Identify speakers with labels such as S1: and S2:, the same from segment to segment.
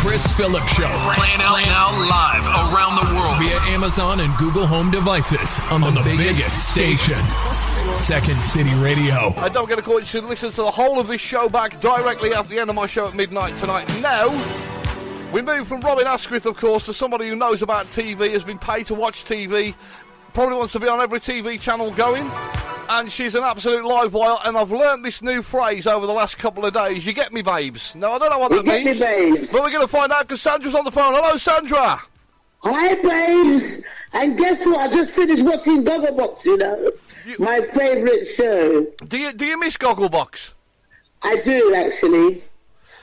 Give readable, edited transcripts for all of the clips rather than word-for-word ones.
S1: Phillips Show.
S2: Playing out now live around the world
S1: via Amazon and Google Home devices on the biggest station. Second City Radio.
S3: I don't get a call. You should listen to the whole of this show back directly at the end of my show at midnight tonight. Now, we move from Robin Asquith, of course, to somebody who knows about TV, has been paid to watch TV, probably wants to be on every TV channel going, and she's an absolute live wire, and I've learnt this new phrase over the last couple of days. You get me, babes. Now, I don't know what that means, but we're going to find out because Sandra's on the phone. Hello, Sandra.
S4: Hi, babes. And guess what? I just finished watching Gogglebox, you know. My favourite show.
S3: Do you miss Gogglebox?
S4: I do, actually.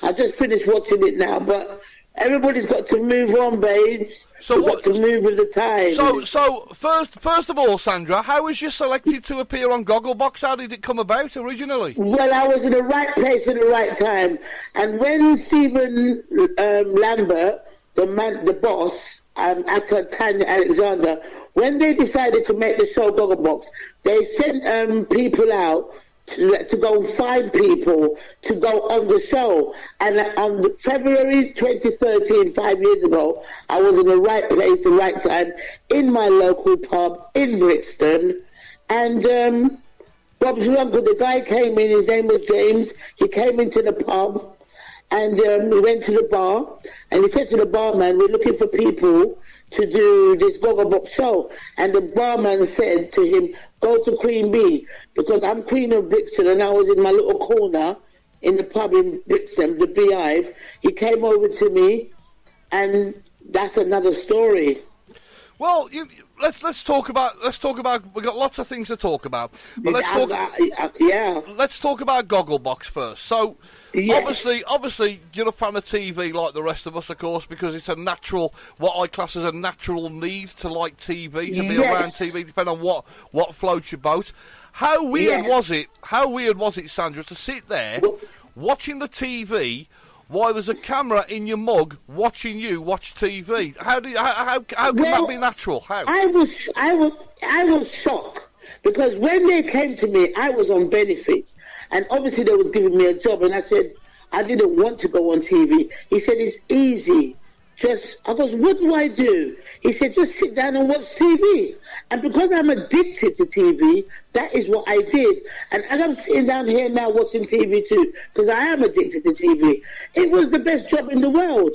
S4: I just finished watching it now, but everybody's got to move on, babes. So what? Got to move with the time.
S3: So first of all, Sandra, how was you selected to appear on Gogglebox? How did it come about originally?
S4: Well, I was in the right place at the right time, and when Stephen Lambert, the boss, actor Tanya Alexander, when they decided to make the show Gogglebox, they sent people out to go and find people to go on the show. And on February 2013, 5 years ago, I was in the right place, the right time, in my local pub in Brixton. And Bob's uncle, the guy came in, his name was James. He came into the pub and we went to the bar. And he said to the barman, we're looking for people to do this Gogglebox show. And the barman said to him, go to Queen Bee, because I'm Queen of Brixton, and I was in my little corner in the pub in Brixton, the Beehive. He came over to me, and that's another story.
S3: Well, let's talk about. We've got lots of things to talk about, but let's talk about Gogglebox first. So, yes. obviously, you're a fan of TV like the rest of us, of course, because it's a natural, what I class as a natural need to like TV, to be around TV, depending on what floats your boat. How weird was it? How weird was it, Sandra, to sit there watching the TV while there's a camera in your mug watching you watch TV? How can that be natural? How?
S4: I was shocked because when they came to me, I was on benefits, and obviously they was giving me a job, and I said I didn't want to go on TV. He said it's easy. I goes, what do I do? He said, just sit down and watch TV. And because I'm addicted to TV, that is what I did. And as I'm sitting down here now watching TV too, because I am addicted to TV, it was the best job in the world.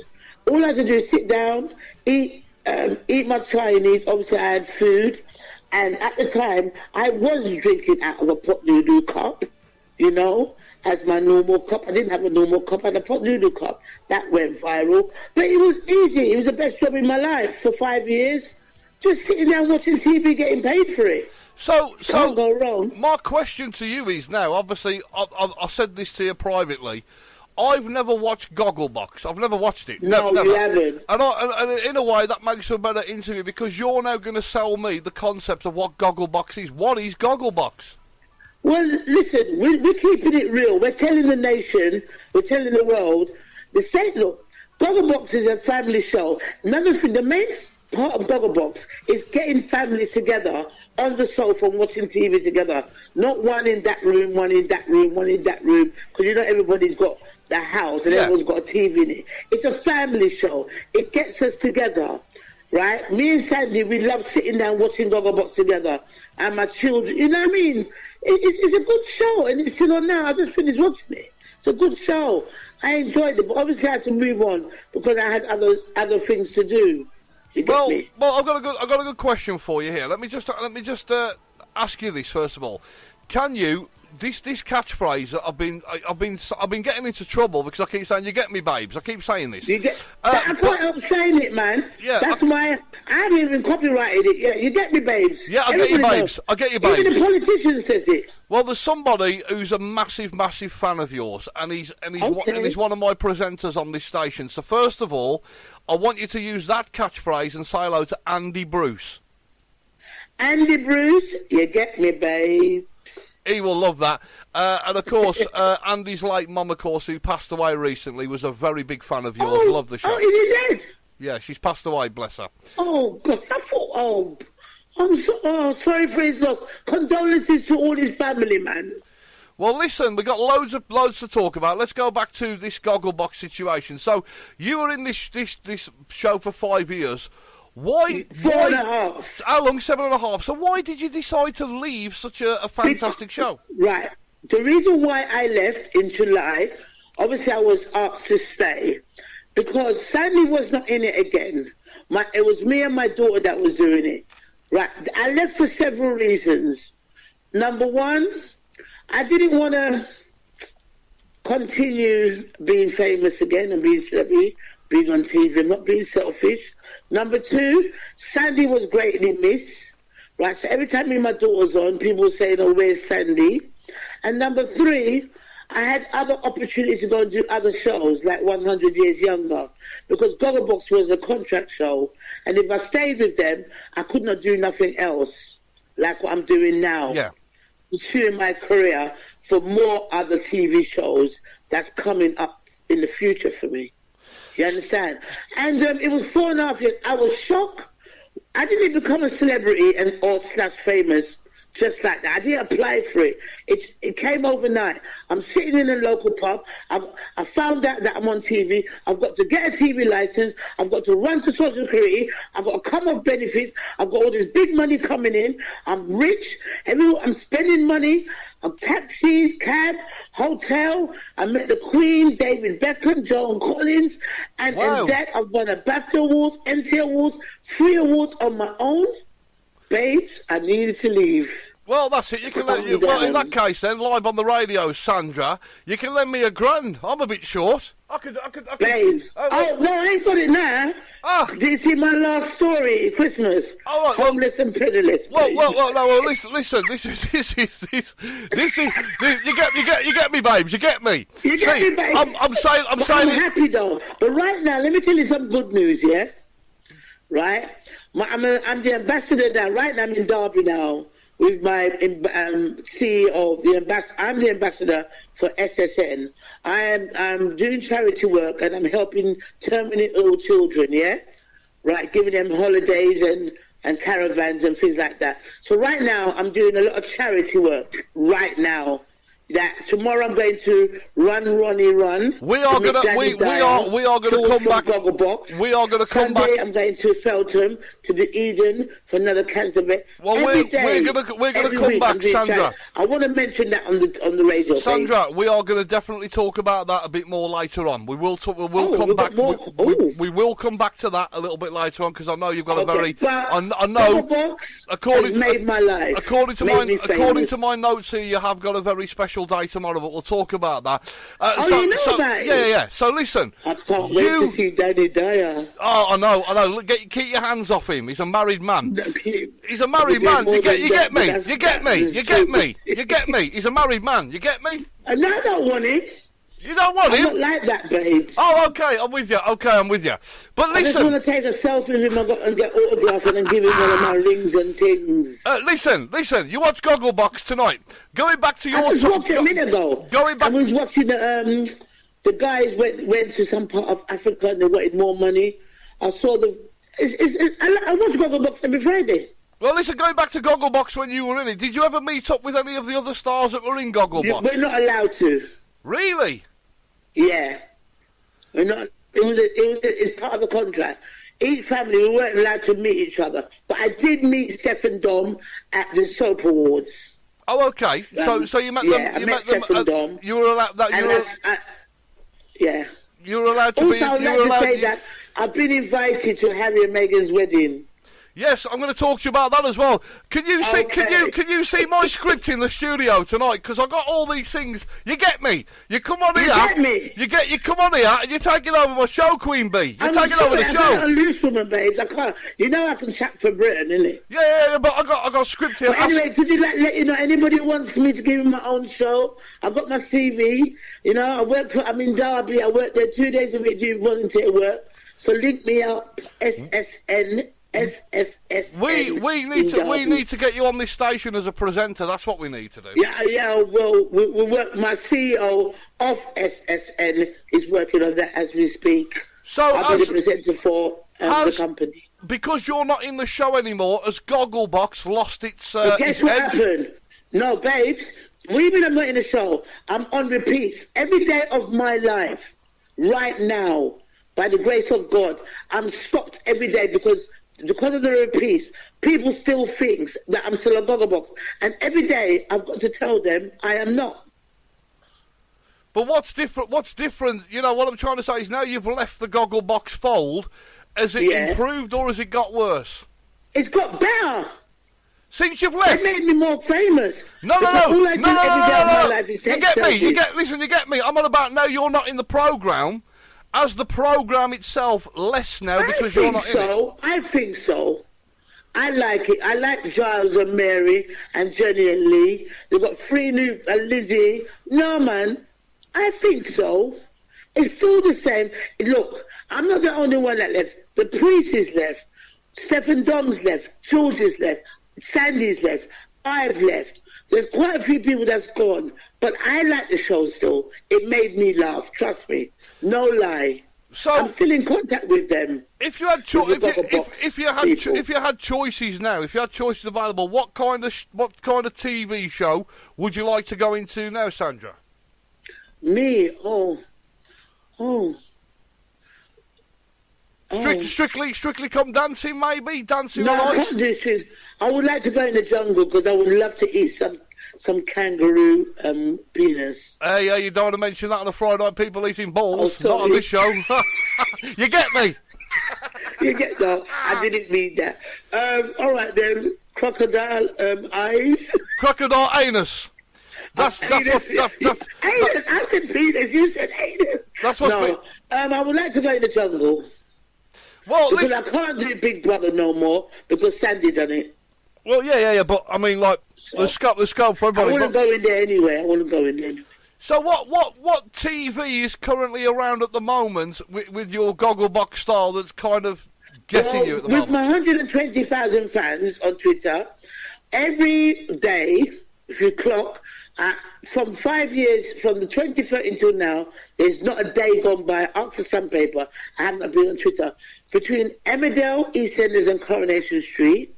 S4: All I had to do is sit down, eat my Chinese. Obviously, I had food. And at the time, I was drinking out of a pot noodle cup, you know, as my normal cup. I didn't have a normal cup, I had a pot noodle cup. That went viral. But it was easy. It was the best job in my life for 5 years. Just sitting down watching TV, getting paid for it.
S3: So
S4: can't go wrong.
S3: My question to you is now, obviously, I said this to you privately, I've never watched Gogglebox. I've never watched it.
S4: No,
S3: never.
S4: You haven't.
S3: And in a way, that makes for a better interview because you're now going to sell me the concept of what Gogglebox is. What is Gogglebox?
S4: Well, listen, we're keeping it real. We're telling the nation, we're telling the world, look, Gogglebox is a family show. Another thing, the main part of Gogglebox is getting families together on the sofa and watching TV together. Not one in that room, one in that room, one in that room, because you know everybody's got the house and everyone's got a TV in it. It's a family show. It gets us together, right? Me and Sandy, we love sitting down watching Gogglebox together, and my children, you know what I mean? It's a good show, and it's still on now. I just finished watching it. It's a good show. I enjoyed it, but obviously I had to move on because I had other things to do.
S3: Well, I've got a good question for you here. Let me just ask you this first of all. Can you this catchphrase? I've been getting into trouble because I keep saying "you get me, babes." I keep saying this.
S4: I can't help saying it, man.
S3: Yeah,
S4: that's why I haven't even copyrighted it. Yeah, you get me, babes.
S3: Yeah, I get you, babes. I get you, babes.
S4: Even the politician says it.
S3: Well, there's somebody who's a massive fan of yours, and he's one of my presenters on this station. So first of all, I want you to use that catchphrase and say hello to Andy Bruce.
S4: Andy Bruce, you get me, babe.
S3: He will love that. And of course, Andy's late mum, of course, who passed away recently, was a very big fan of yours. Loved the show.
S4: Oh, is he dead?
S3: Yeah, she's passed away, bless her.
S4: Oh, God. I'm sorry for his loss. Condolences to all his family, man.
S3: Well, listen, we've got loads to talk about. Let's go back to this Gogglebox situation. So, you were in this show for 5 years. Why?
S4: 4.5.
S3: How long? 7.5. So why did you decide to leave such a fantastic show?
S4: Right. The reason why I left in July, obviously I was asked to stay, because Sandy was not in it again. It was me and my daughter that was doing it. Right. I left for several reasons. Number one, I didn't want to continue being famous again and being celebrity, being on TV, not being selfish. Number two, Sandy was greatly missed. Right, so every time me and my daughter was on, people were saying, "Oh, where's Sandy?" And number three, I had other opportunities to go and do other shows, like 100 Years Younger, because Gogglebox was a contract show, and if I stayed with them, I could not do nothing else, like what I'm doing now.
S3: Yeah.
S4: Pursuing my career for more other TV shows that's coming up in the future for me. You understand? And it was 4.5 years. I was shocked. I didn't become a celebrity or / famous just like that. I didn't apply for it. It came overnight. I'm sitting in a local pub. I found out that I'm on TV. I've got to get a TV license. I've got to run to Social Security. I've got to come off benefits. I've got all this big money coming in. I'm rich. I'm spending money. I'm taxis, cab, hotel. I met the Queen, David Beckham, Joan Collins, and
S3: Wow.
S4: in that I've won a BAFTA Awards, MT Awards, 3 awards on my own. Babes, I needed to leave.
S3: Well, that's it. Well, in that case, then, live on the radio, Sandra, you can lend me $1,000. I'm a bit short. I could.
S4: Babes. Oh, no, I ain't got it now.
S3: Ah.
S4: Did you see my last story, Christmas?
S3: All right,
S4: Homeless and penniless.
S3: Well, listen. This is. You get me, babes. You get me.
S4: You get me, babes.
S3: I'm saying.
S4: I'm happy though. But right now, let me tell you some good news. Yeah. Right. I'm the ambassador now. Right now, I'm in Derby now with my CEO. I'm the ambassador for SSN. I'm doing charity work and I'm helping terminally ill children. Yeah. Right. Giving them holidays and caravans and things like that. So right now, I'm doing a lot of charity work. Right now. That tomorrow I'm going to run. We are gonna
S3: come back.
S4: Gogglebox.
S3: We are gonna come
S4: Sunday,
S3: back.
S4: I'm going to Feltham to the Eden for another cancer vet.
S3: Well, we're gonna come back, Sandra.
S4: I want to mention that on the radio.
S3: Sandra, we are going to definitely talk about that a bit more later on. We will come back. We will come back to that a little bit later on because I know you've got a very. I know.
S4: According to made my life.
S3: According to my notes here, you have got a very special day tomorrow, but we'll talk about that.
S4: You know about it?
S3: Yeah. So listen.
S4: I can't wait to see Daddy Dyer.
S3: Oh, I know. Look, keep your hands off him. He's a married man. He's a married man. You get me. He's a married man. You get me?
S4: And I don't want him.
S3: You don't want him?
S4: I'm not like that, babe.
S3: Oh, okay, I'm with you. But listen...
S4: I just want to take a selfie with him and get autographs and then give him one of my rings and things.
S3: Listen, you watch Gogglebox tonight. Going back to your...
S4: I just watched it a minute ago.
S3: Going back...
S4: I was watching the guys went to some part of Africa and they wanted more money. I saw I watch Gogglebox every Friday.
S3: Well, listen, going back to Gogglebox when you were in it, did you ever meet up with any of the other stars that were in Gogglebox?
S4: We're not allowed to.
S3: Really?
S4: Yeah. We're not. It's part of the contract. Each family, we weren't allowed to meet each other. But I did meet Steph and Dom at the Soap Awards.
S3: Oh, okay. So you met them.
S4: Yeah, I met Steph and Dom.
S3: You were allowed that.
S4: Yeah.
S3: You were allowed to be.
S4: Also, I'd like to say that I've been invited to Harry and Meghan's wedding.
S3: Yes, I'm going to talk to you about that as well. Can you see?
S4: Okay.
S3: Can you see my script in the studio tonight? Because I got all these things. You get me? You come on here.
S4: You get me?
S3: You come on here and you're taking over my show, Queen Bee. You're taking over the show.
S4: I'm not a loose woman, babes. I can't. You know I can chat for Britain, innit?
S3: Yeah, but I got script here.
S4: But anyway, could you let you know anybody wants me to give him my own show? I've got my CV. You know, I'm in Derby. I work there 2 days a week doing volunteer work. So link me up. SSN.
S3: We need to get you on this station as a presenter. That's what we need to do.
S4: Yeah. Well, we work. My CEO of SSN is working on that as we speak.
S3: So
S4: I'll be the presenter for the company.
S3: Because you're not in the show anymore, has Gogglebox lost its?
S4: But guess what happened? No, babes. What do you mean I'm not in the show? I'm on repeats every day of my life. Right now, by the grace of God, I'm stopped every day because of the repeats. People still think that I'm still a Gogglebox, and every day I've got to tell them I am not.
S3: But what's different? What's different? You know, what I'm trying to say is now you've left the Gogglebox fold. Has it improved or has it got worse?
S4: It's got better.
S3: Since you've left?
S4: It made me more famous.
S3: No.
S4: All I do every day of my life is
S3: You get me. You get me. I'm on about now you're not in the programme. As the programme itself less now because you're not in it?
S4: I think so. I like it. I like Giles and Mary and Jenny and Lee. They've got 3 new... Lizzie. No, man. I think so. It's still the same. Look, I'm not the only one that left. The priest is left. Stephen Dom's left. George is left. Sandy's left. I've left. There's quite a few people that's gone. But I like the show still. It made me laugh. Trust me. No lie.
S3: So
S4: I'm still in contact with them.
S3: If you had if you had choices now, if you had choices available, what kind of TV show would you like to go into now, Sandra?
S4: Me?
S3: Strictly Come Dancing, maybe? Dancing
S4: no,
S3: on Ice?
S4: I would like to go in the jungle because I would love to eat some kangaroo penis.
S3: Yeah, you don't want to mention that on a Friday night, people eating balls. Not on this show. You get me?
S4: No, I didn't mean that. All right then, crocodile eyes.
S3: Crocodile anus. That's
S4: anus. I said penis, you said anus.
S3: That's what.
S4: No, I would like to go in the jungle.
S3: Well,
S4: because I can't do Big Brother no more because Sandy done it.
S3: Well, yeah, but I mean, like, the scope for everybody.
S4: I wouldn't go in there anyway.
S3: So what TV is currently around at the moment with your Gogglebox style that's kind of getting you at the moment?
S4: With my 120,000 fans on Twitter, every day, if you clock, from 5 years, from the 2013 until now, there's not a day gone by, after Sandpaper, I haven't been on Twitter. Between Emmerdale, EastEnders and Coronation Street,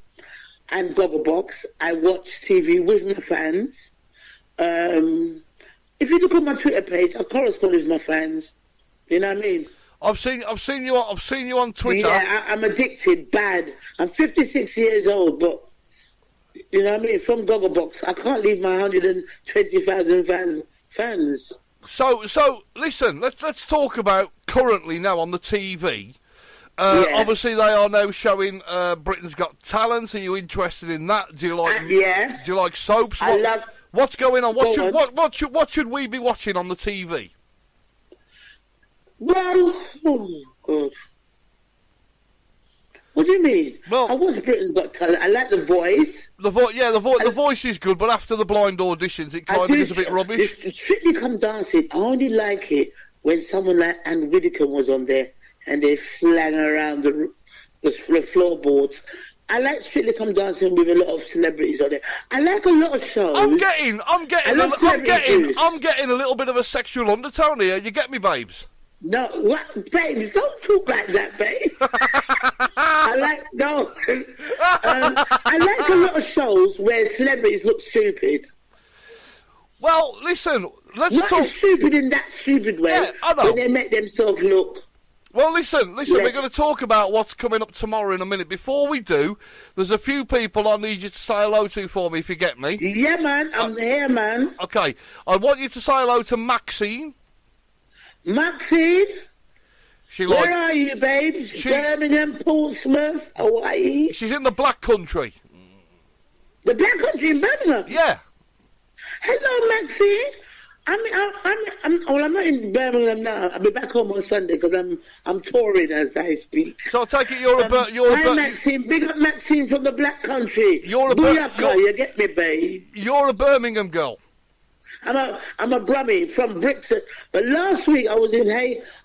S4: and Gogglebox, I watch TV with my fans. If you look at my Twitter page, I correspond with my fans. You know what I mean?
S3: I've seen you on Twitter.
S4: Yeah, I'm addicted, bad. I'm 56 years old, but you know what I mean? From Gogglebox, I can't leave my 120,000 fans.
S3: So listen, let's talk about currently now on the TV. Obviously, they are now showing Britain's Got Talent. Are you interested in that? Do you like?
S4: Yeah.
S3: Do you like soaps? What's going on? What should we be watching on the TV?
S4: Well, God. What do you mean?
S3: Well,
S4: I watch Britain's Got Talent. I like The Voice.
S3: The voice is good, but after the blind auditions, it kind of is a bit rubbish.
S4: Strictly Come Dancing. I only like it when someone like Anne Whittaker was on there. And they flang around the floorboards. I like Strictly Come Dancing with a lot of celebrities on it. I like a lot of shows.
S3: I'm getting a little bit of a sexual undertone here. You get me, babes?
S4: No, what, babes? Don't talk like that, babe. I like a lot of shows where celebrities look stupid.
S3: Well, listen, let's talk.
S4: Not stupid in that stupid way.
S3: Yeah, I know.
S4: When they make themselves look.
S3: Well, listen, yes. We're going to talk about what's coming up tomorrow in a minute. Before we do, there's a few people I need you to say hello to for me, if you get me.
S4: Yeah, man, I'm here, man.
S3: Okay, I want you to say hello to Maxine.
S4: Maxine? Where are you, babe? Birmingham, Portsmouth, Hawaii?
S3: She's in the Black Country.
S4: The Black Country in Birmingham?
S3: Yeah.
S4: Hello, Maxine. I'm not in Birmingham now. I'll be back home on Sunday because I'm touring as I speak.
S3: So I take it you're
S4: Hi, Maxine. Big up Maxine from the Black Country. You get me, babe.
S3: You're a Birmingham girl.
S4: I'm a Brummie from Brixton. But last week I was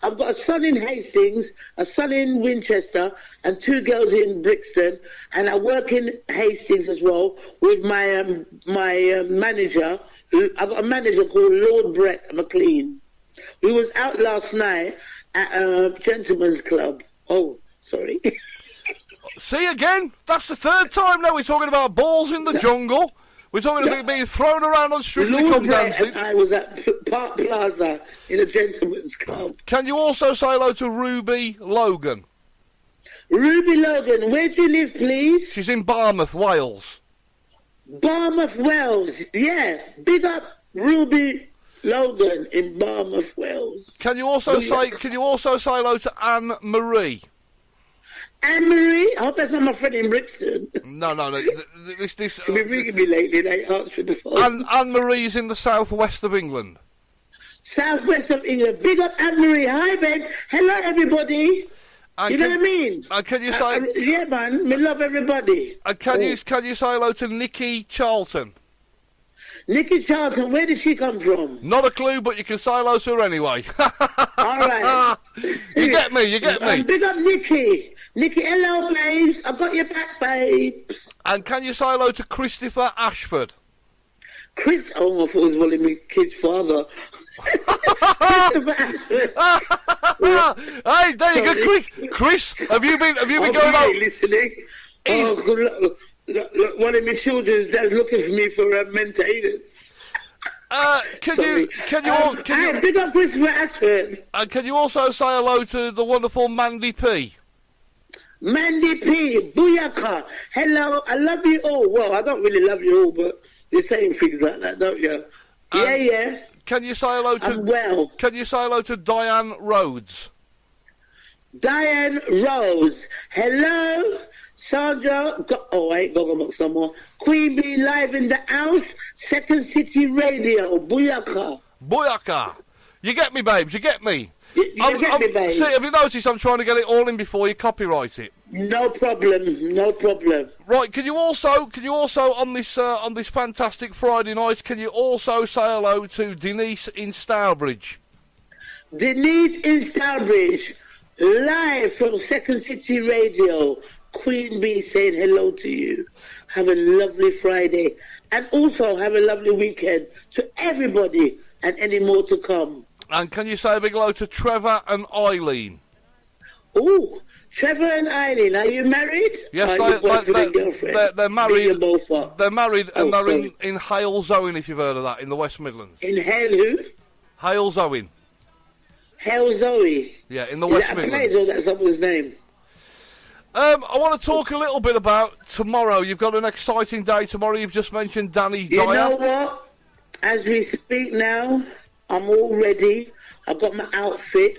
S4: I've got a son in Hastings, a son in Winchester, and 2 girls in Brixton. And I work in Hastings as well with my manager. I've got a manager called Lord Brett McLean. We was out last night at a gentleman's club. Oh, sorry.
S3: See again? That's the 3rd time now we're talking about balls in the jungle. We're talking about being thrown around on Strictly Come Dancing.
S4: And I was at Park Plaza in a gentleman's club.
S3: Can you also say hello to Ruby Logan?
S4: Ruby Logan, where do you live, please?
S3: She's in Barmouth, Wales.
S4: Barmouth, Wales. Yeah, big up Ruby Logan in Barmouth, Wales.
S3: Can you also say hello to Anne Marie?
S4: Anne Marie? I hope that's not my friend in Brixton.
S3: No. This.
S4: She's been ringing me lately. They answered the phone.
S3: Anne Marie's in the southwest of England.
S4: Southwest of England. Big up Anne Marie. Hi, Ben. Hello, everybody.
S3: And
S4: you know what I mean?
S3: And can you say?
S4: Yeah, man. We love everybody.
S3: And can you say hello to Nikki Charlton?
S4: Nikki Charlton, where did she come from?
S3: Not a clue, but you can say hello to her anyway.
S4: All right.
S3: You get me.
S4: Big up Nikki. Nikki, hello, babes. I got your back, babes.
S3: And can you say hello to Christopher Ashford?
S4: I thought it was one of my kid's father. Christopher Ashford.
S3: Hey, there you go, Chris. Have you been going out?
S4: Listening. Look, one of my children's dad's looking for me for maintenance.
S3: Can you
S4: big up Christopher Ashford.
S3: And can you also say hello to the wonderful Mandy P?
S4: Mandy P, booyaka. Hello, I love you all. Well, I don't really love you all, but you're saying things like that, don't you? Yeah.
S3: Can you say hello to? Can you say hello to Diane Rhodes?
S4: Diane Rhodes. Hello, Sandra. I ain't Gogglebox no more. Queen Bee live in the house. Second City Radio. Booyaka.
S3: Booyaka. You get me, babes. You get me.
S4: You get me, babe.
S3: See, have you noticed I'm trying to get it all in before you copyright it?
S4: No problem.
S3: Right, can you also on this fantastic Friday night, can you also say hello to Denise in Stourbridge?
S4: Denise in Stourbridge, live from Second City Radio. Queen Bee saying hello to you. Have a lovely Friday. And also have a lovely weekend to everybody and any more to come.
S3: And can you say a big hello to Trevor and Eileen?
S4: Oh, Trevor and Eileen, are you married?
S3: Yes, they're married. They're married and they're in Hales Owen, if you've heard of that, in the West Midlands.
S4: In who?
S3: Hales Owen.
S4: Hales Owen?
S3: Yeah, in the West Midlands.
S4: Is that someone's name?
S3: I want to talk a little bit about tomorrow. You've got an exciting day tomorrow. You've just mentioned Danny Dyer.
S4: You know what? As we speak now, I'm all ready. I've got my outfit.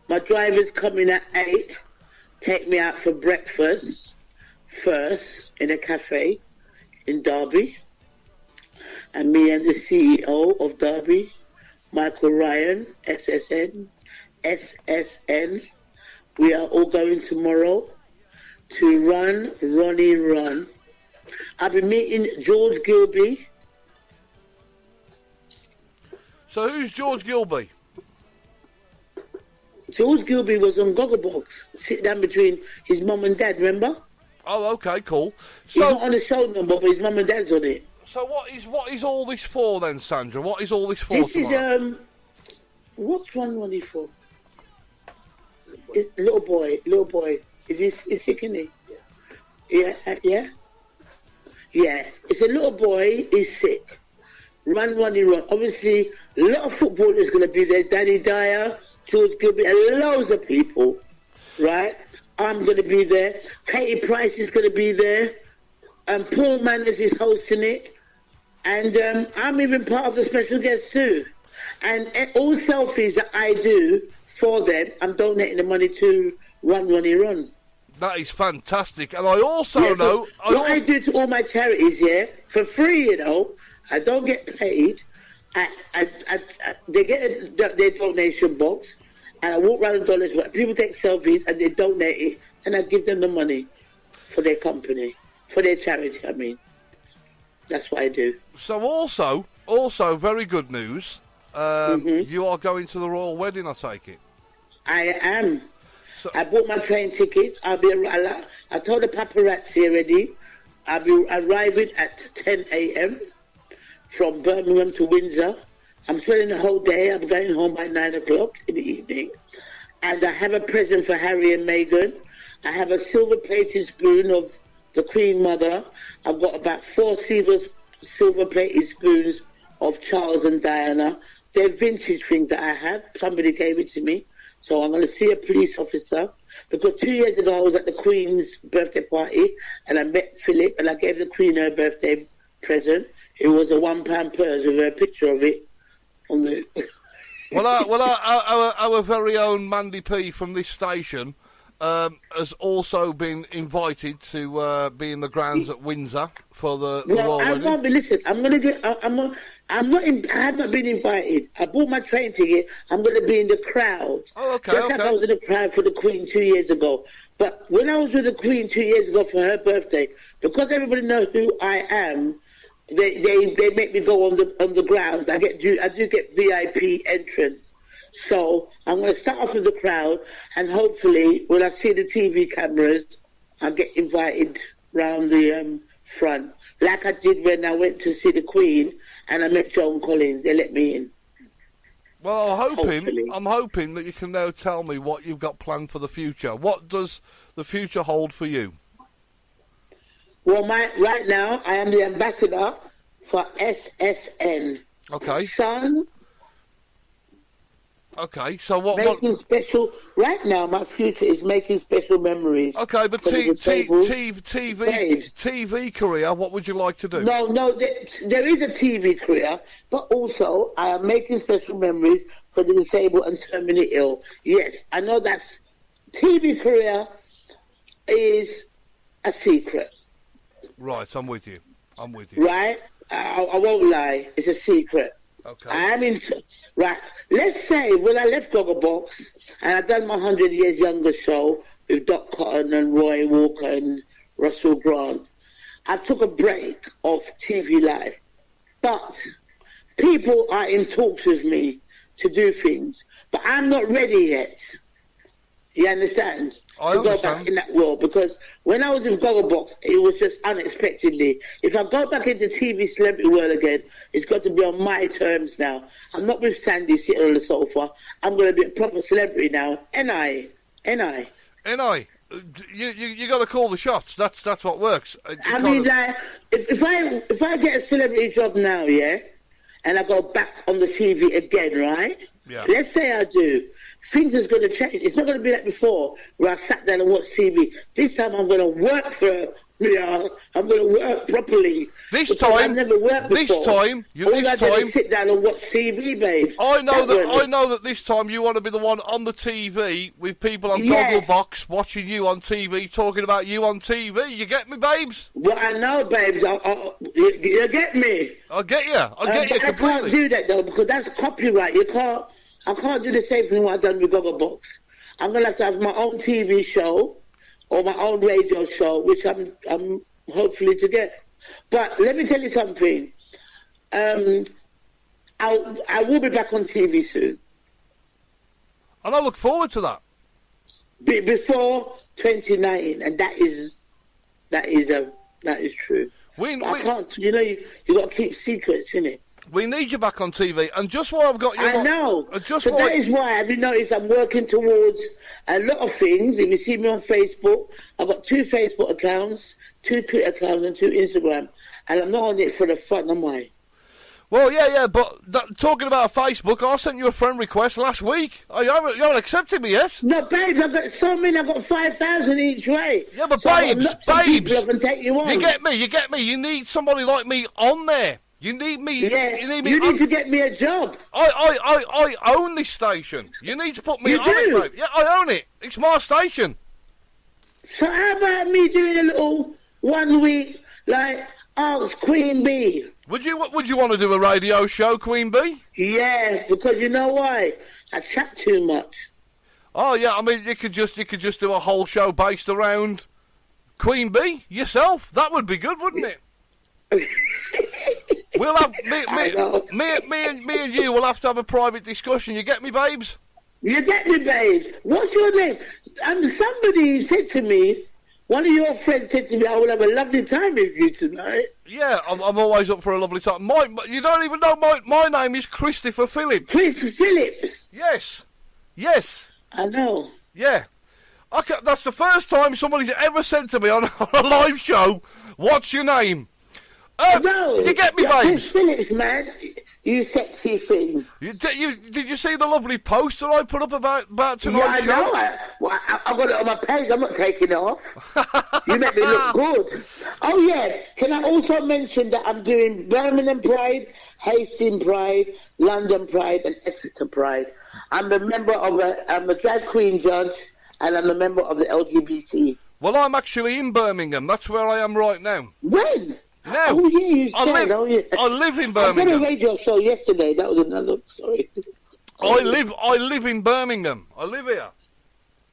S4: My driver's coming at 8. Take me out for breakfast first in a cafe in Derby. And me and the CEO of Derby, Michael Ryan, SSN, we are all going tomorrow to run, Ronnie Run. I'll be meeting George Gilby.
S3: So who's George Gilby?
S4: George Gilby was on Gogglebox, sit down between his mum and dad, remember?
S3: Oh, okay, cool. So,
S4: he's not on the show number, but his mum and dad's on it.
S3: So what is all this for then, Sandra? What is all this for tomorrow?
S4: Is, what's one money for? Little boy. Is he sick, isn't he? Yeah. Yeah. It's a little boy, he's sick. Run. Obviously, a lot of footballers going to be there. Danny Dyer, George Gilbert, and loads of people, right? I'm going to be there. Katie Price is going to be there. And Paul Manners is hosting it. And I'm even part of the special guest too. And all selfies that I do for them, I'm donating the money to Run.
S3: That is fantastic. And I also know...
S4: What I do to all my charities, for free, you know, I don't get paid. They get their donation box, and I walk around the dollars. People take selfies, and they donate it, and I give them the money for their company, for their charity, I mean. That's what I do.
S3: So also very good news. You are going to the royal wedding, I take it.
S4: I am. So, I bought my train tickets. I told the paparazzi already. I'll be arriving at 10 a.m. from Birmingham to Windsor. I'm spending the whole day. I'm going home by 9 o'clock in the evening. And I have a present for Harry and Meghan. I have a silver plated spoon of the Queen Mother. I've got about 4 silver silver-plated spoons of Charles and Diana. They're vintage things that I have. Somebody gave it to me. So I'm going to see a police officer. Because 2 years ago I was at the Queen's birthday party and I met Philip and I gave the Queen her birthday present. It was a £1 purse with a picture of it on the...
S3: Our very own Mandy P from this station has also been invited to be in the grounds at Windsor for the royal wedding.
S4: Well, listen, I have not been invited. I bought my train ticket. I'm going to be in the crowd.
S3: Oh, okay,
S4: Just like I was in the crowd for the Queen 2 years ago. But when I was with the Queen 2 years ago for her birthday, because everybody knows who I am, they make me go on the grounds. I do get VIP entrance. So I'm going to start off with the crowd, and hopefully when I see the TV cameras, I'll get invited round the front, like I did when I went to see the Queen and I met Joan Collins. They let me in.
S3: Well, I'm hoping that you can now tell me what you've got planned for the future. What does the future hold for you?
S4: Well, right now I am the ambassador for SSN.
S3: Okay.
S4: Son.
S3: Okay, so what?
S4: Special. Right now, my future is making special memories.
S3: Okay, but TV career. What would you like to do?
S4: No, there is a TV career, but also I am making special memories for the disabled and terminally ill. Yes, I know that TV career is a secret.
S3: Right, I'm with you.
S4: Right, I won't lie. It's a secret.
S3: Okay.
S4: Right. Let's say when I left Gogglebox and I'd done my 100 Years Younger show with Doc Cotton and Roy Walker and Russell Grant, I took a break of TV life. But people are in talks with me to do things, but I'm not ready yet. You understand?
S3: I
S4: to go back in that world, because when I was in Gogglebox, it was just unexpectedly. If I go back into TV celebrity world again, it's got to be on my terms now. I'm not with Sandy sitting on the sofa. I'm going to be a proper celebrity now. N.I.
S3: You got to call the shots. That's what works.
S4: I mean, like, if I get a celebrity job now, yeah, and I go back on the TV again, right?
S3: Yeah.
S4: Let's say I do. Things is going to change. It's not going to be like before, where I sat down and watched TV. This time I'm going to work for I'm going to work properly.
S3: This time,
S4: I've never worked before. All I do is sit down and watch TV, babe.
S3: I know that this time you want to be the one on the TV with people on Gogglebox watching you on TV, talking about you on TV. You get me, babes?
S4: Well, I know, babes. You get me.
S3: I get you. I get you completely.
S4: I can't do that though, because that's copyright. I can't do the same thing what I've done with Gogglebox. I'm going to have my own TV show or my own radio show, which I'm hopefully to get. But let me tell you something. I will be back on TV soon.
S3: And I look forward to that.
S4: Before 2019, and that is true. I can't. You got to keep secrets, innit?
S3: We need you back on TV, and just while I've got you...
S4: I know. That is why, have you noticed, I'm working towards a lot of things. If you see me on Facebook, I've got 2 Facebook accounts, 2 Twitter accounts, and 2 Instagram. And I'm not on it for the fun, am I?
S3: Well, yeah, but talking about Facebook, I sent you a friend request last week. You haven't accepted me yet?
S4: No, babes, I've got so many. I've got 5,000 each way.
S3: Yeah, but babes,
S4: I can take you on.
S3: You get me. You need somebody like me on there. You need me.
S4: Yeah, you need to get me a job.
S3: I own this station. You need to put me on it, mate. Yeah, I own it. It's my station.
S4: So how about me doing a little 1 week, like, it's Queen Bee?
S3: Would you want to do a radio show, Queen Bee?
S4: Yeah, because you know why? I chat too much. Oh
S3: yeah, I mean you could just do a whole show based around Queen Bee yourself. That would be good, wouldn't it? We'll have me and you will have to have a private discussion. You get me, babes?
S4: You get me, babes. What's your name? Somebody said to me, one of your friends said to me, I will have a lovely time with you tonight.
S3: Yeah, I'm always up for a lovely time. You don't even know my name is Christopher Phillips.
S4: Christopher Phillips?
S3: Yes.
S4: I know.
S3: Yeah. That's the first time somebody's ever said to me on a live show, what's your name?
S4: No,
S3: you get me,
S4: Chris
S3: babes?
S4: Phillips, man. You sexy thing.
S3: Did you see the lovely post that I put up about
S4: Yeah,
S3: tonight's
S4: I
S3: show?
S4: know. I got it on my page. I'm not taking it off. You make me look good. Oh, yeah. Can I also mention that I'm doing Birmingham Pride, Hastings Pride, London Pride, and Exeter Pride. I'm a member of I'm a drag queen judge, and I'm a member of the LGBT.
S3: Well, I'm actually in Birmingham. That's where I am right now.
S4: When?
S3: No.
S4: Oh, yeah, you said.
S3: I live in
S4: I did a
S3: Birmingham.
S4: radio show yesterday. That was another story.
S3: I live in Birmingham. I live here.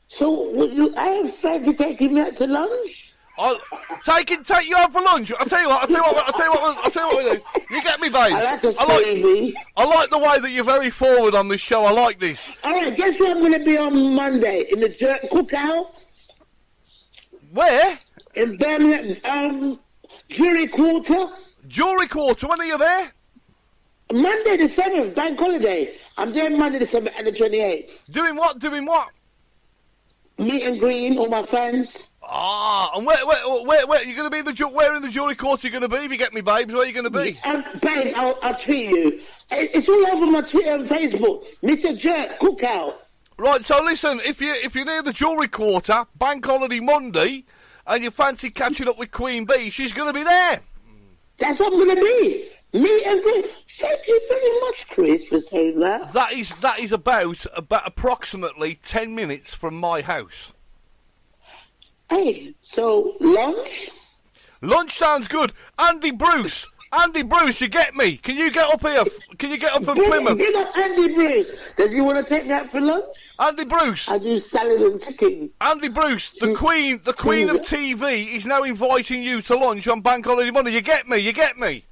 S4: So, I have fancy taking me out to lunch?
S3: I'll take you out for lunch. I'll tell you what we do. You get me, babes?
S4: I like a TV.
S3: I like the way that you're very forward on this show. I like this.
S4: All right, guess where I'm going to be on Monday? In the jerk cookout?
S3: Where?
S4: In Birmingham, Jury Quarter.
S3: Jewelry Quarter. When are you there?
S4: Monday the 7th, bank holiday. I'm there Monday the 7th and the 28th.
S3: Doing what?
S4: Meet and greet all my fans.
S3: Ah, and where you going to be in where in the Jewelry Quarter you going to be? If you get me, babes, where you going to be?
S4: Babe, I'll tweet you. It's all over my Twitter and Facebook. Mr. Jerk Cookout.
S3: Right, so listen, if you're near the Jewelry Quarter, bank holiday Monday, and you fancy catching up with Queen Bee, she's going to be there.
S4: That's what I'm going to be. Meet and greet. Thank you very much, Chris, for saying that.
S3: That is about approximately 10 minutes from my house.
S4: Hey, so lunch?
S3: Lunch sounds good. Andy Bruce, you get me? Can you get up here? Can you get up from Plymouth?
S4: Big up Andy Bruce. Does he want to take that for lunch?
S3: Andy Bruce.
S4: I do salad and chicken.
S3: Andy Bruce, the Queen of TV is now inviting you to lunch on Bank Holiday Monday. You get me?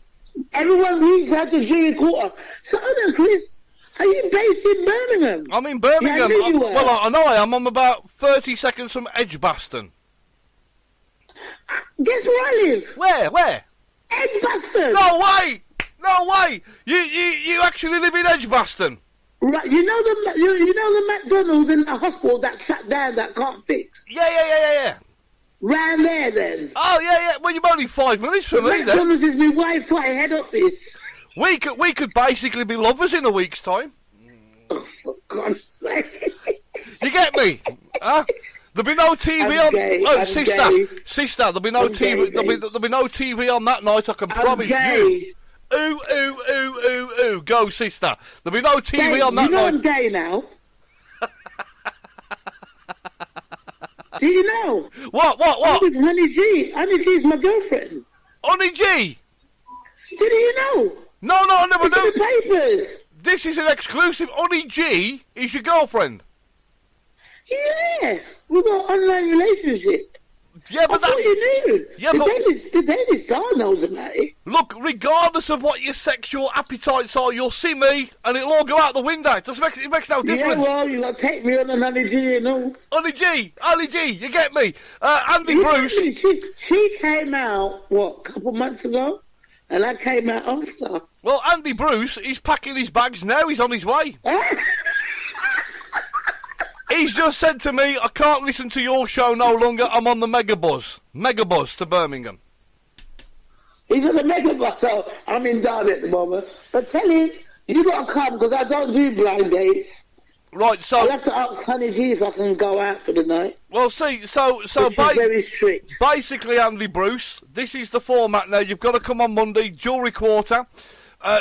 S4: Everyone reads out to Jury Quarter. So, Chris, are you based in Birmingham?
S3: I'm in Birmingham.
S4: Yeah, I knew you were.
S3: Well, I know I am. I'm about 30 seconds from Edgbaston.
S4: Guess where I live?
S3: Where?
S4: Edgbaston.
S3: No way! You actually live in Edgbaston?
S4: Right, you know the McDonald's in the hospital that shut down that can't fix?
S3: Yeah.
S4: Round there then.
S3: Oh, yeah. Well, you're only 5 minutes from me then.
S4: McDonald's is my Wi-Fi head office.
S3: We could basically be lovers in a week's time.
S4: Oh, for God's sake.
S3: You get me? Huh? There'll be no TV on.
S4: Gay,
S3: Oh,
S4: I'm
S3: sister,
S4: gay.
S3: there'll be no
S4: I'm
S3: TV.
S4: gay,
S3: There'll be no TV on that night. I can promise you. Ooh. Go, sister. There'll be no TV
S4: Gay,
S3: on that
S4: you know
S3: night.
S4: I'm gay now. Do you know?
S3: What?
S4: I'm with Honey G. Honey G's my girlfriend.
S3: Honey G?
S4: Did you know?
S3: No, I never
S4: It's in
S3: knew.
S4: the papers.
S3: This is an exclusive. Honey G is your girlfriend.
S4: Yeah, we got an online relationship.
S3: Yeah,
S4: I
S3: but
S4: thought you knew.
S3: Yeah,
S4: the
S3: but-
S4: Daily Star knows about it.
S3: Look, regardless of what your sexual appetites are, you'll see me, and it'll all go out the window. It makes no
S4: Yeah,
S3: difference.
S4: well, you got to take me on an Honey G, you know.
S3: Honey G, you get me? Andy Bruce.
S4: She came out, a couple months ago? And I came out after.
S3: Well, Andy Bruce, he's packing his bags now. He's on his way. He's just said to me, I can't listen to your show no longer. I'm on the Megabuzz to Birmingham.
S4: He's on the Megabus, so I'm in Derby at the moment. But tell him, you got to come, because I don't do blind dates.
S3: Right, so...
S4: I'll have to ask Honey G if I can go out for the night.
S3: Well, see, so
S4: She's very strict.
S3: basically, Andy Bruce, this is the format now. You've got to come on Monday, Jewelry Quarter.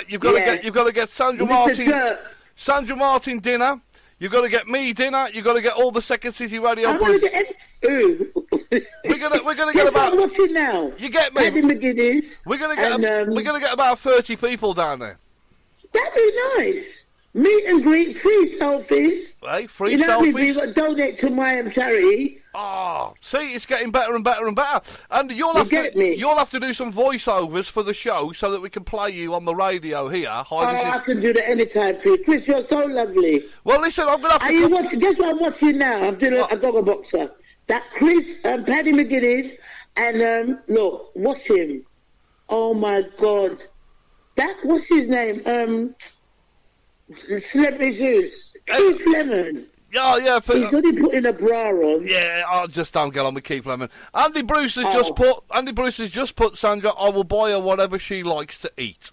S3: You've got to get Sandra Martin dinner. You've got to get me dinner. You've got to get all the Second City Radio.
S4: I'm going to get... Ooh.
S3: We're gonna get about.
S4: I'm watching now.
S3: You get me?
S4: Paddy McGuinness.
S3: We're gonna get about 30 people down there.
S4: That'd be nice. Meet and greet, free selfies.
S3: Hey, free
S4: you know,
S3: selfies.
S4: You've got to donate to my charity.
S3: Oh, see, it's getting better and better and better. And you'll have to do some voiceovers for the show so that we can play you on the radio here. Hi,
S4: I can do that anytime, please. Chris, you're so lovely.
S3: Well, listen, I'm gonna have to.
S4: Guess what I'm watching now? I'm doing a Goggleboxer. That Chris, Paddy McGuinness, and look, watch him. Oh my God, what's his name? Celebrity Zeus, Keith Lemon.
S3: Yeah.
S4: He's only putting a bra on.
S3: Yeah, I just don't get on with Keith Lemon. Andy Bruce has just put Sandra. I will buy her whatever she likes to eat.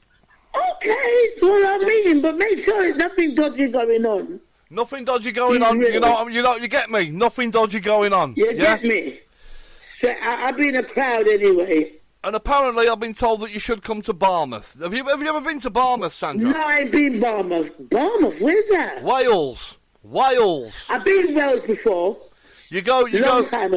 S4: Okay, that's what I mean. But make sure there's nothing dodgy going on.
S3: Nothing dodgy going on. Real. You get me. Nothing dodgy going on.
S4: You get me. So I've been a crowd anyway.
S3: And apparently, I've been told that you should come to Barmouth. Have you ever been to Barmouth, Sandra?
S4: No, I ain't been Barmouth. Barmouth, where's that?
S3: Wales. I've
S4: been Wales before.
S3: You go through
S4: on one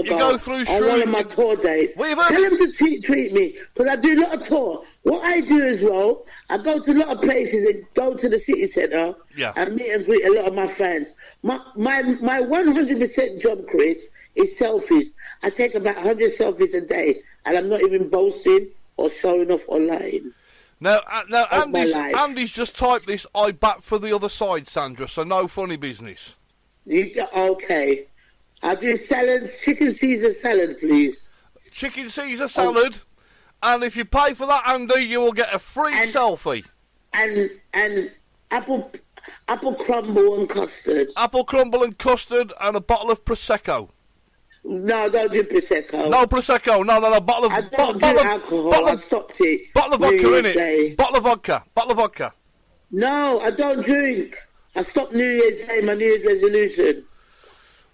S4: of my tour days. Tell them to treat me, because I do a lot of tour. What I do as well, I go to a lot of places and go to the city centre and meet and greet a lot of my fans. My 100% job, Chris, is selfies. I take about 100 selfies a day, and I'm not even boasting or showing off online.
S3: Now, Andy's just typed this. I bat for the other side, Sandra. So no funny business.
S4: Okay. I do salad, chicken Caesar salad, please.
S3: Chicken Caesar salad, and if you pay for that, Andy, you will get a free selfie.
S4: And apple crumble and custard.
S3: Apple crumble and custard, and a bottle of prosecco.
S4: No, I don't do prosecco.
S3: No prosecco. No. Bottle of
S4: I don't do alcohol. I stopped it.
S3: Bottle of vodka in it. Bottle of vodka. No,
S4: I don't drink. I stopped New Year's Day. My New Year's resolution.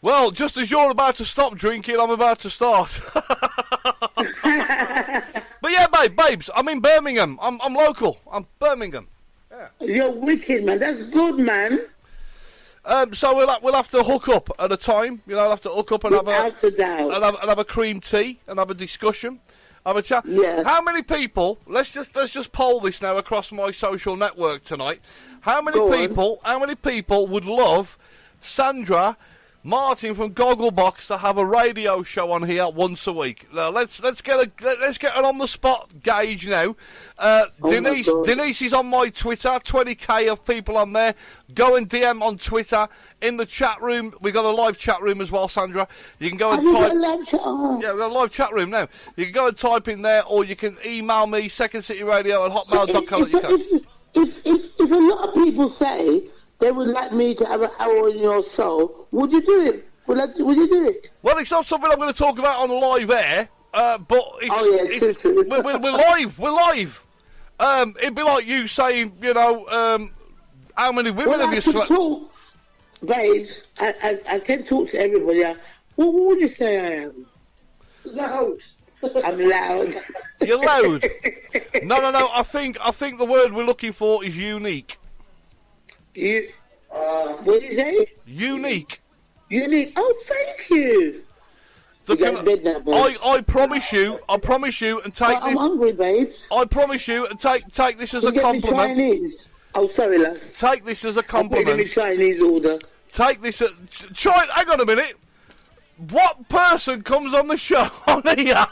S3: Well, just as you're about to stop drinking, I'm about to start. But yeah, babes, I'm in Birmingham. I'm local. I'm Birmingham. Yeah.
S4: You're wicked, man. That's good, man.
S3: So we'll have to hook up at a time. I'll have to hook up and have a cream tea and have a discussion, have a chat.
S4: Yeah.
S3: How many people? Let's just poll this now across my social network tonight. How many people would love Sandra Martin from Gogglebox to have a radio show on here once a week? Now, let's get an on the spot gauge now. Denise is on my Twitter. 20k of people on there. Go and DM on Twitter. In the chat room, we got a live chat room as well, Sandra. You can go and type. Yeah, we got a live chat room now. You can go and type in there, or you can email me secondcityradio@hotmail.com.
S4: If a lot of people say they would like me to have an hour on your show, would you do it? Would you do it?
S3: Well, it's not something I'm going to talk about on live air, but it's,
S4: true.
S3: we're live. It'd be like you saying, how many women have you slept?
S4: Babes, I can talk to everybody. What would you say I am? Loud. I'm loud.
S3: You're loud. No. I think the word we're looking for is unique.
S4: What did you say?
S3: Unique.
S4: Oh, thank you.
S3: I promise you, and take this.
S4: I'm hungry, babes.
S3: I promise you, and take this as a compliment.
S4: Chinese. Oh, sorry, love.
S3: Take this as a compliment.
S4: I'm putting Chinese order.
S3: Take this as... Hang on a minute. What person comes on the show on here?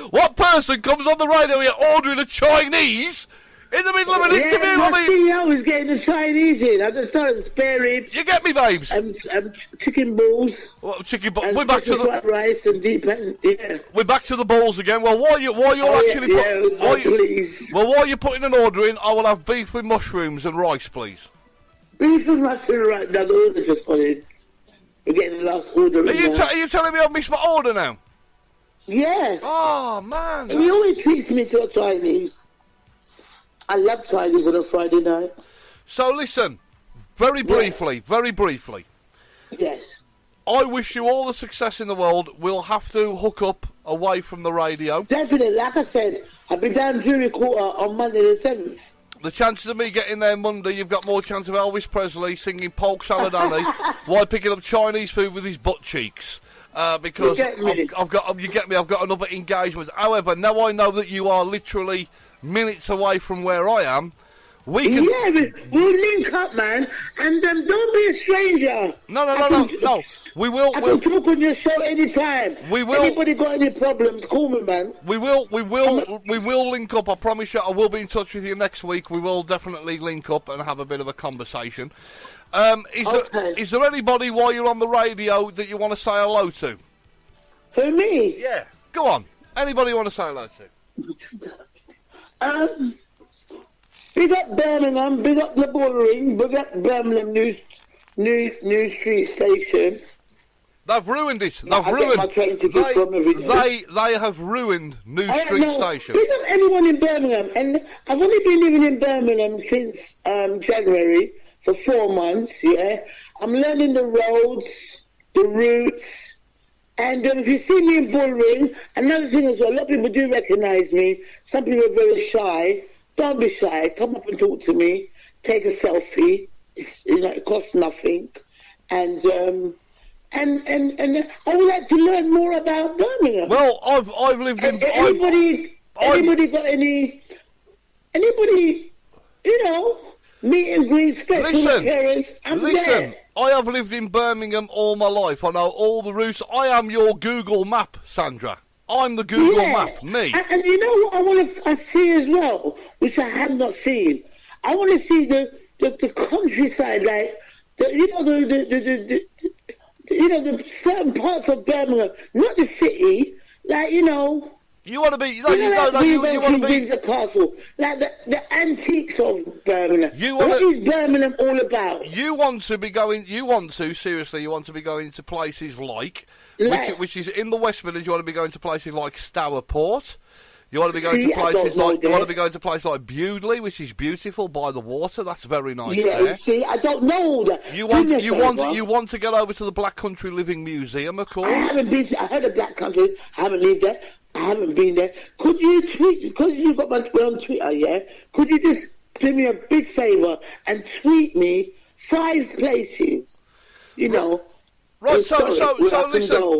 S3: What person comes on the radio here ordering a Chinese in the middle of an interview?
S4: My CEO is getting the Chinese in. I just started spare ribs.
S3: You get me, babes?
S4: Chicken balls.
S3: Well, chicken balls. We're back to the
S4: rice and deep pan. Yeah.
S3: We're back to the balls again. Well, while you're putting an order in, I will have beef with mushrooms and rice, please.
S4: Beef and mushrooms, right? Now the order just got in. We're getting the last order.
S3: Are you telling me I've missed my order now?
S4: Yeah.
S3: Oh, man.
S4: He always treats me to a Chinese. I love Chinese on a Friday night.
S3: So listen, very briefly.
S4: Yes.
S3: I wish you all the success in the world. We'll have to hook up away from the radio.
S4: Definitely. Like I said, I'll be down Jury Quarter on Monday the 7th.
S3: The chances of me getting there Monday, you've got more chance of Elvis Presley singing Polk Salad Annie while picking up Chinese food with his butt cheeks. Because I've got another engagement. However, now I know that you are literally minutes away from where I am. We'll link up, man, and don't be a stranger. No. We will.
S4: I can talk on your show anytime.
S3: We will.
S4: Anybody got any problems? Call me, man.
S3: We will link up. I promise you. I will be in touch with you next week. We will definitely link up and have a bit of a conversation. Is there anybody while you're on the radio that you want to say hello to?
S4: For me?
S3: Yeah. Go on. Anybody you want to say hello
S4: to? Big up Birmingham. Big up the Bullring. Big up Birmingham News New Street Station.
S3: They've ruined it. They've
S4: I
S3: ruined.
S4: get my train ticket from every day.
S3: They have ruined New Street Station.
S4: Big up everyone in Birmingham, and I've only been living in Birmingham since January for 4 months. Yeah, I'm learning the roads, the routes, and if you see me in Bullring, another thing as well. A lot of people do recognise me. Some people are very shy. Don't be shy. Come up and talk to me. Take a selfie. It costs nothing, and I would like to learn more about Birmingham.
S3: Well, I've lived in.
S4: Anybody got anybody? Meet and greet special appearance.
S3: Listen. I have lived in Birmingham all my life. I know all the routes. I am your Google map, Sandra. I'm the Google map. Me.
S4: And you know what I want to see as well, which I have not seen. I want to see the countryside, like the certain parts of Birmingham, not the city,
S3: You want to be? You
S4: want to be the castle, like the antiques of Birmingham. What is Birmingham all about?
S3: You want to be going to places like, which is in the West Midlands. You want to be going to places like Stourport. You want to be going to places like Bewdley, which is beautiful by the water. That's very nice.
S4: Yeah,
S3: there.
S4: See, I don't know that.
S3: You want to get over to the Black Country Living Museum, of course.
S4: I haven't been. I heard of Black Country. I haven't lived there. I haven't been there. Could you tweet? Because you've got my on Twitter, yeah. Could you just do me a big favour and tweet me 5 places?
S3: Right. So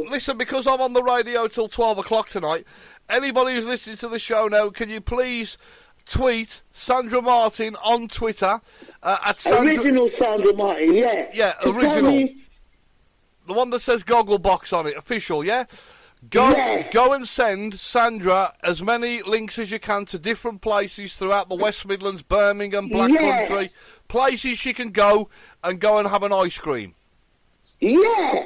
S3: listen. Because I'm on the radio till 12 o'clock tonight. Anybody who's listening to the show now, can you please tweet Sandra Martin on Twitter at Sandra...
S4: Original Sandra Martin, yeah.
S3: Yeah, original. The one that says Gogglebox on it, official, yeah? Go and send Sandra as many links as you can to different places throughout the West Midlands, Birmingham, Black Country, places she can go and have an ice cream.
S4: Yeah.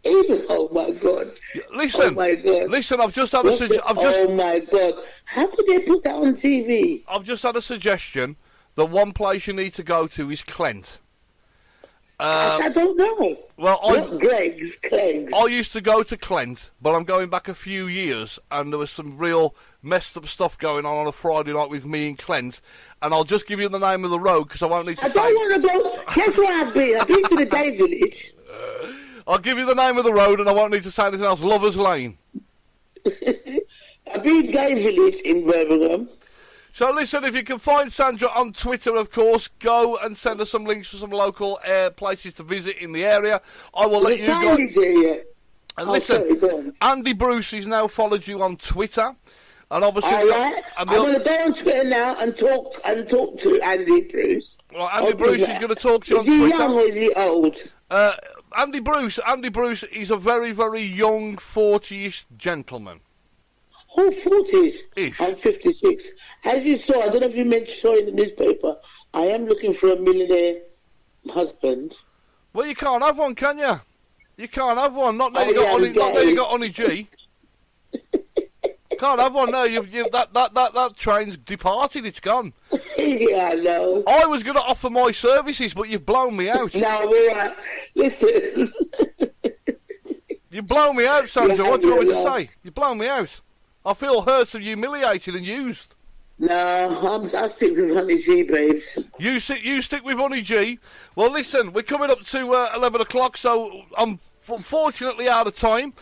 S4: Oh my God!
S3: Listen, listen. I've just had a suggestion.
S4: Oh my God! How could they put that on TV?
S3: I've just had a suggestion. The one place you need to go to is Clent.
S4: I don't know.
S3: Well,
S4: Cleggs.
S3: I used to go to Clent, but I'm going back a few years, and there was some real messed up stuff going on a Friday night with me in Clent. And I'll just give you the name of the road because I won't need to say.
S4: I don't want to go. Guess where I've been? I've been to the Day Village.
S3: I'll give you the name of the road and I won't need to say anything else. Lovers Lane.
S4: I've been Day Village in Birmingham.
S3: So listen, if you can find Sandra on Twitter, of course, go and send us some links to some local places to visit in the area. I will let you go. And listen, Andy Bruce has now followed you on Twitter. And obviously...
S4: All right. I'm going to go on Twitter now and talk to Andy Bruce.
S3: Well, Andy Bruce is going to talk to you on Twitter.
S4: Is he young or is he old?
S3: Andy Bruce is a very, very young 40-ish gentleman.
S4: Oh, 40s?
S3: Ish.
S4: I'm 56. As you saw, I don't know if you saw in the newspaper, I am looking for a millionaire husband.
S3: Well, you can't have one, can you? You can't have one. Not now you got Honey G. Can't have one. No, that train's departed. It's gone.
S4: Yeah, I know.
S3: I was going to offer my services, but you've blown me out.
S4: No, all right. Listen.
S3: You've blown me out, Sandra. What do you want me to say? You've blown me out. I feel hurt and humiliated and used.
S4: No, I'll stick with Honey G, babes.
S3: You stick with Honey G. Well, listen, we're coming up to 11 o'clock, so I'm unfortunately out of time.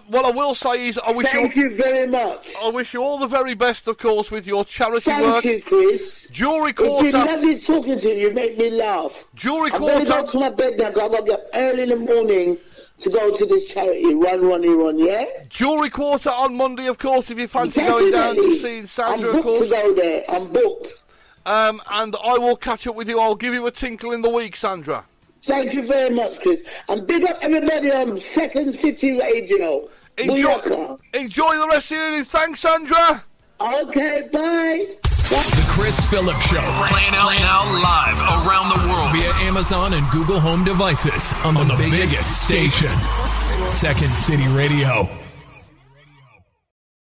S3: What I will say is I wish
S4: Thank you very much.
S3: I wish you all the very best, of course, with your charity
S4: Thank
S3: work.
S4: you, Chris.
S3: Jewellery Quarter.
S4: It's been lovely talking to you. You make me laugh.
S3: Jewellery Quarter.
S4: I'm going to go to my bed now because I've got to get up early in the morning to go to this charity. Run, yeah?
S3: Jewellery Quarter on Monday, of course, if you fancy going down to see Sandra, of course.
S4: I'm booked to go there. I'm booked.
S3: And I will catch up with you. I'll give you a tinkle in the week, Sandra.
S4: Thank you very much, Chris. And big up everybody on Second City Radio.
S3: Enjoy the rest of your evening. Thanks, Sandra.
S4: Okay, bye.
S1: The Chris Phillips Show.
S2: Playing out now live around the world
S1: via Amazon and Google Home devices on the biggest station. Second City Radio.